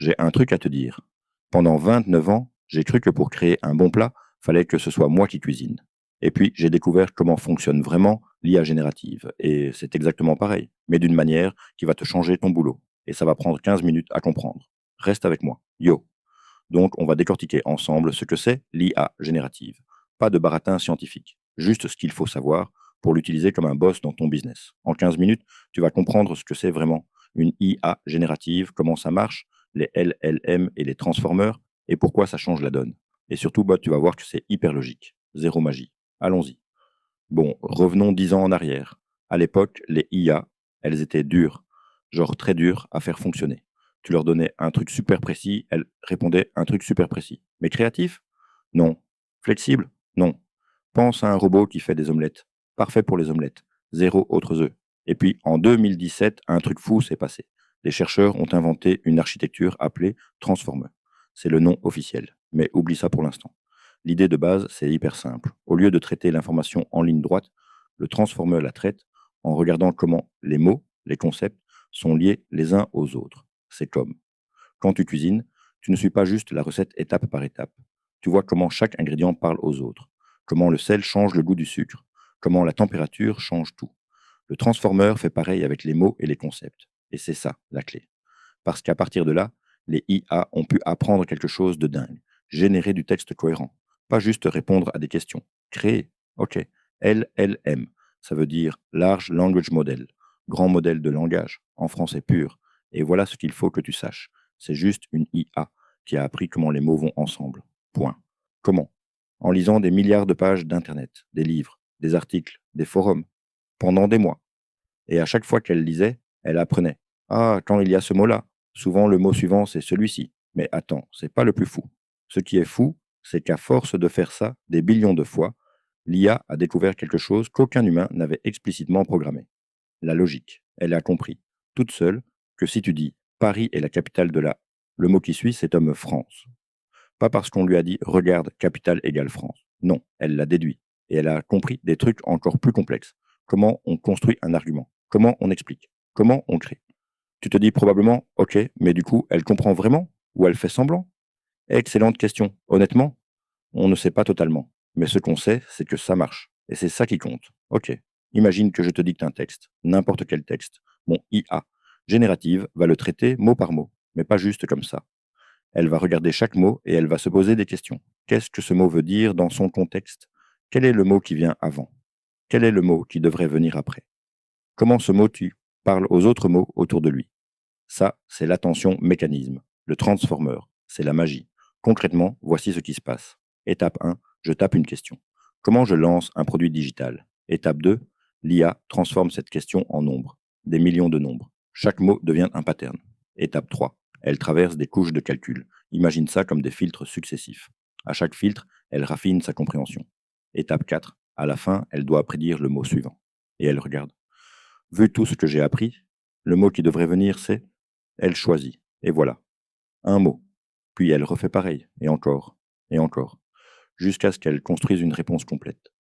j'ai un truc à te dire. Pendant 29 ans, j'ai cru que pour créer un bon plat, fallait que ce soit moi qui cuisine. Et puis, j'ai découvert comment fonctionne vraiment l'IA générative. Et c'est exactement pareil, mais d'une manière qui va te changer ton boulot. Et ça va prendre 15 minutes à comprendre. Reste avec moi. Yo. Donc, on va décortiquer ensemble ce que c'est l'IA générative. Pas de baratin scientifique, juste ce qu'il faut savoir pour l'utiliser comme un boss dans ton business. En 15 minutes, tu vas comprendre ce que c'est vraiment une IA générative, comment ça marche, les LLM et les transformers, et pourquoi ça change la donne. Et surtout, bah, tu vas voir que c'est hyper logique. Zéro magie. Allons-y. Bon, revenons 10 ans en arrière. À l'époque, les IA, elles étaient dures, genre très dures à faire fonctionner. Tu leur donnais un truc super précis, elles répondaient un truc super précis. Mais créatif? Non. Flexible? Non. Pense à un robot qui fait des omelettes. Parfait pour les omelettes. Zéro autres œufs. Et puis, en 2017, un truc fou s'est passé. Les chercheurs ont inventé une architecture appelée Transformer. C'est le nom officiel. Mais oublie ça pour l'instant. L'idée de base, c'est hyper simple. Au lieu de traiter l'information en ligne droite, le transformer la traite en regardant comment les mots, les concepts, sont liés les uns aux autres. C'est comme quand tu cuisines, tu ne suis pas juste la recette étape par étape. Tu vois comment chaque ingrédient parle aux autres, comment le sel change le goût du sucre, comment la température change tout. Le transformer fait pareil avec les mots et les concepts. Et c'est ça, la clé. Parce qu'à partir de là, les IA ont pu apprendre quelque chose de dingue, générer du texte cohérent, pas juste répondre à des questions. Créer, ok. LLM, ça veut dire Large Language Model, grand modèle de langage, en français pur. Et voilà ce qu'il faut que tu saches. C'est juste une IA qui a appris comment les mots vont ensemble. Point. Comment? En lisant des milliards de pages d'Internet, des livres, des articles, des forums, pendant des mois. Et à chaque fois qu'elle lisait, elle apprenait. Ah, quand il y a ce mot-là, souvent le mot suivant, c'est celui-ci. Mais attends, c'est pas le plus fou. Ce qui est fou, c'est qu'à force de faire ça des billions de fois, l'IA a découvert quelque chose qu'aucun humain n'avait explicitement programmé. La logique. Elle a compris, toute seule, que si tu dis Paris est la capitale de la, le mot qui suit, c'est homme France. Pas parce qu'on lui a dit regarde, capitale égale France. Non, elle l'a déduit. Et elle a compris des trucs encore plus complexes. Comment on construit un argument? Comment on explique? Comment on crée? Tu te dis probablement, ok, mais du coup, elle comprend vraiment? Ou elle fait semblant? Excellente question. Honnêtement, on ne sait pas totalement. Mais ce qu'on sait, c'est que ça marche. Et c'est ça qui compte. Ok. Imagine que je te dicte un texte, n'importe quel texte. Mon IA générative va le traiter mot par mot, mais pas juste comme ça. Elle va regarder chaque mot et elle va se poser des questions. Qu'est-ce que ce mot veut dire dans son contexte? Quel est le mot qui vient avant? Quel est le mot qui devrait venir après? Comment ce mot tu parle aux autres mots autour de lui? Ça, c'est l'attention mécanisme. Le transformer, c'est la magie. Concrètement, voici ce qui se passe. Étape 1, je tape une question. Comment je lance un produit digital? Étape 2, l'IA transforme cette question en nombres, des millions de nombres. Chaque mot devient un pattern. Étape 3, elle traverse des couches de calcul. Imagine ça comme des filtres successifs. À chaque filtre, elle raffine sa compréhension. Étape 4, à la fin, elle doit prédire le mot suivant. Et elle regarde. Vu tout ce que j'ai appris, le mot qui devrait venir, c'est elle choisit. Et voilà. Un mot. Puis elle refait pareil. Et encore. Jusqu'à ce qu'elle construise une réponse complète.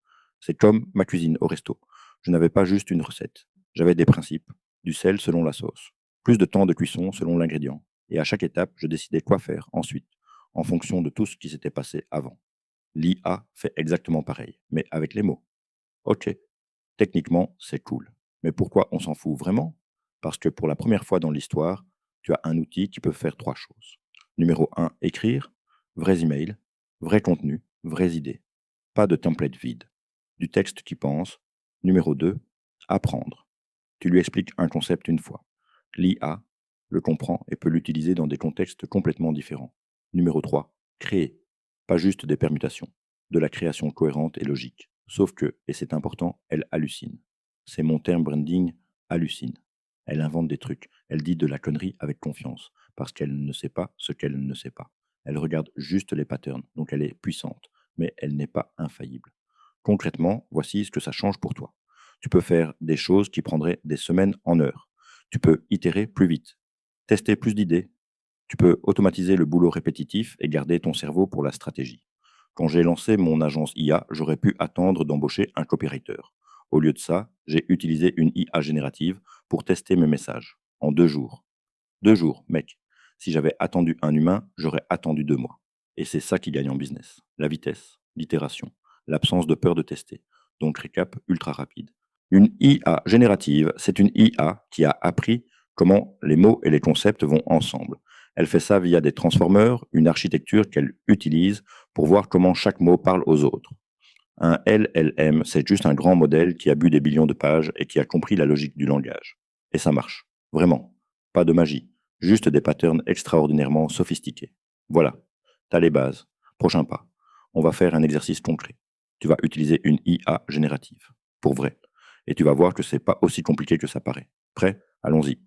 C'est comme ma cuisine au resto. Je n'avais pas juste une recette. J'avais des principes. Du sel selon la sauce. Plus de temps de cuisson selon l'ingrédient. Et à chaque étape, je décidais quoi faire ensuite, en fonction de tout ce qui s'était passé avant. L'IA fait exactement pareil, mais avec les mots. Ok, techniquement, c'est cool. Mais pourquoi on s'en fout vraiment? Parce que pour la première fois dans l'histoire, tu as un outil qui peut faire trois choses. Numéro un, écrire, vrais emails, vrai contenu, vraies idées. Pas de template vide. Du texte qui pense. Numéro 2, apprendre. Tu lui expliques un concept une fois. L'IA le comprend et peut l'utiliser dans des contextes complètement différents. Numéro 3, créer. Pas juste des permutations. De la création cohérente et logique. Sauf que, et c'est important, elle hallucine. C'est mon terme branding, hallucine. Elle invente des trucs. Elle dit de la connerie avec confiance. Parce qu'elle ne sait pas ce qu'elle ne sait pas. Elle regarde juste les patterns. Donc elle est puissante. Mais elle n'est pas infaillible. Concrètement, voici ce que ça change pour toi. Tu peux faire des choses qui prendraient des semaines en heures. Tu peux itérer plus vite, tester plus d'idées. Tu peux automatiser le boulot répétitif et garder ton cerveau pour la stratégie. Quand j'ai lancé mon agence IA, j'aurais pu attendre d'embaucher un copywriter. Au lieu de ça, j'ai utilisé une IA générative pour tester mes messages. En 2 jours. 2 jours, mec. Si j'avais attendu un humain, j'aurais attendu 2 mois. Et c'est ça qui gagne en business. La vitesse, l'itération, l'absence de peur de tester. Donc récap ultra rapide. Une IA générative, c'est une IA qui a appris comment les mots et les concepts vont ensemble. Elle fait ça via des transformers, une architecture qu'elle utilise pour voir comment chaque mot parle aux autres. Un LLM, c'est juste un grand modèle qui a bu des billions de pages et qui a compris la logique du langage. Et ça marche. Vraiment. Pas de magie. Juste des patterns extraordinairement sophistiqués. Voilà. T'as les bases. Prochain pas. On va faire un exercice concret. Tu vas utiliser une IA générative. Pour vrai. Et tu vas voir que c'est pas aussi compliqué que ça paraît. Prêt? Allons-y.